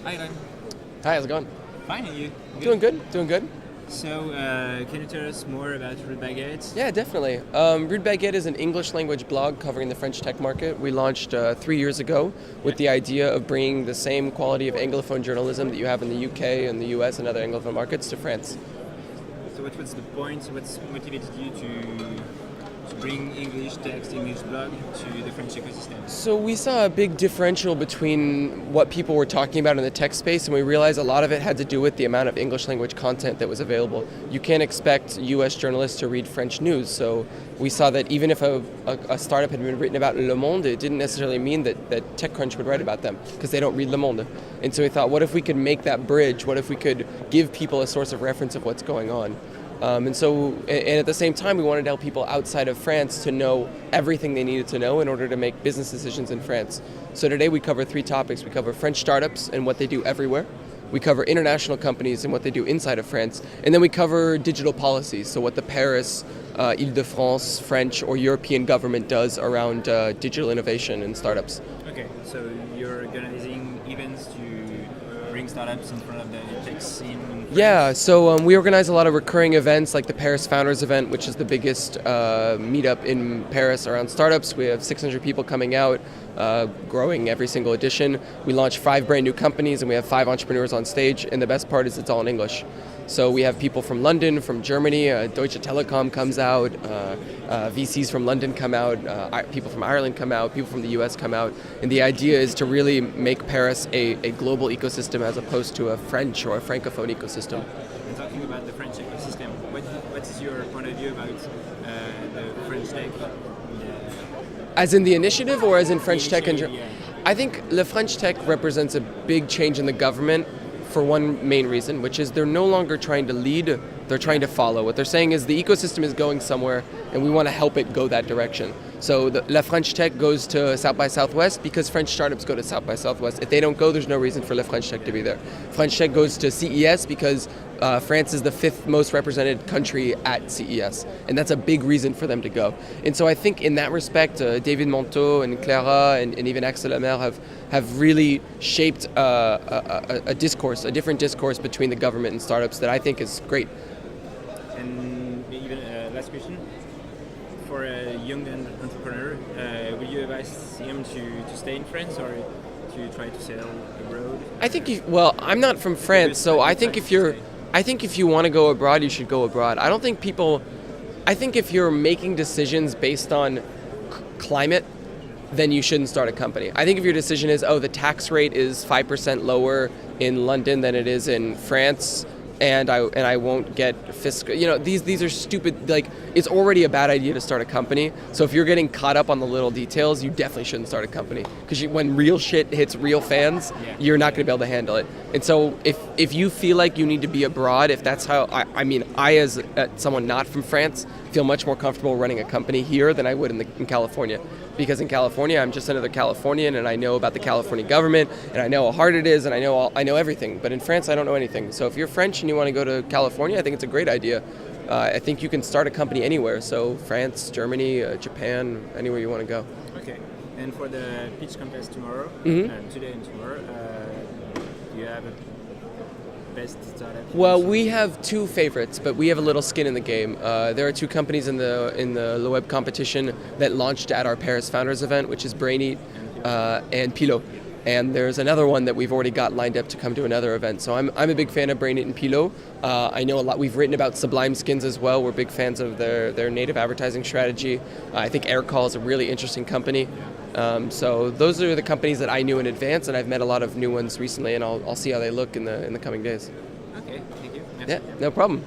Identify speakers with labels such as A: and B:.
A: Hi, Len.
B: Hi, how's it going?
A: Fine, and you?
B: Doing good.
A: So, can you tell us more about Rudebaguette?
B: Yeah, definitely. Rudebaguette is an English language blog covering the French tech market. We launched 3 years ago with the idea of bringing the same quality of Anglophone journalism that you have in the UK and the US and other Anglophone markets to France.
A: So, what was the point? What's motivated you to bring English text, English blog to the French ecosystem?
B: So we saw a big differential between what people were talking about in the tech space, and we realized a lot of it had to do with the amount of English language content that was available. You can't expect US journalists to read French news, so we saw that even if a startup had been written about in Le Monde, it didn't necessarily mean that TechCrunch would write about them, because they don't read Le Monde. And so we thought, what if we could make that bridge? What if we could give people a source of reference of what's going on? And at the same time, we wanted to help people outside of France to know everything they needed to know in order to make business decisions in France. So today we cover 3 topics. We cover French startups and what they do everywhere. We cover international companies and what they do inside of France. And then we cover digital policies, so what the Paris, Ile-de-France, French, or European government does around digital innovation and startups.
A: Okay, so you're organizing events to bring startups in front of the tech scene in France?
B: Yeah, so we organize a lot of recurring events like the Paris Founders event, which is the biggest meetup in Paris around startups. We have 600 people coming out, growing every single edition. We launch 5 brand new companies and we have 5 entrepreneurs on stage, and the best part is it's all in English. So we have people from London, from Germany, Deutsche Telekom comes out, VCs from London come out, people from Ireland come out, people from the US come out, and the idea is to really make Paris a global ecosystem as opposed to a French or a Francophone ecosystem.
A: And talking about the French ecosystem, what is your point of view about the French tech?
B: As in the initiative or as in French tech in general?
A: Yeah.
B: I think Le French Tech represents a big change in the government for one main reason, which is they're no longer trying to lead, they're trying to follow. What they're saying is the ecosystem is going somewhere and we want to help it go that direction. So the La French Tech goes to South by Southwest because French startups go to South by Southwest. If they don't go, there's no reason for La French Tech to be there. French Tech goes to CES because France is the 5th most represented country at CES, and that's a big reason for them to go. And so I think in that respect, David Monteau and Clara and even Axel Lemaire have really shaped a discourse, a different discourse between the government and startups that I think is great.
A: And even last question, for a young entrepreneur, will you advise him to stay in France or to try to sail abroad?
B: I think I'm not from France, so I think if you want to go abroad, you should go abroad. I think if you're making decisions based on climate, then you shouldn't start a company. I think if your decision is, the tax rate is 5% lower in London than it is in France, and I won't get fiscal. These are stupid. Like, it's already a bad idea to start a company. So if you're getting caught up on the little details, you definitely shouldn't start a company, because when real shit hits real fans, you're not going to be able to handle it. And so if you feel like you need to be abroad, if that's how I as someone not from France feel much more comfortable running a company here than I would in California. Because in California, I'm just another Californian, and I know about the California government, and I know how hard it is, and I know everything. But in France, I don't know anything. So if you're French and you want to go to California, I think it's a great idea. I think you can start a company anywhere. So France, Germany, Japan, anywhere you want to go.
A: Okay. And for the pitch contest tomorrow, today and tomorrow, do you have a best startup?
B: Well, we have 2 favorites, but we have a little skin in the game. There are 2 companies in the LeWeb competition that launched at our Paris Founders event, which is Braineat and Pilot. And there's another one that we've already got lined up to come to another event. So I'm a big fan of Braineat and Pilot. I know a lot. We've written about Sublime Skins as well. We're big fans of their native advertising strategy. I think Aircall is a really interesting company. So those are the companies that I knew in advance, and I've met a lot of new ones recently, and I'll see how they look in the coming days.
A: Okay, thank you.
B: Yeah, no problem.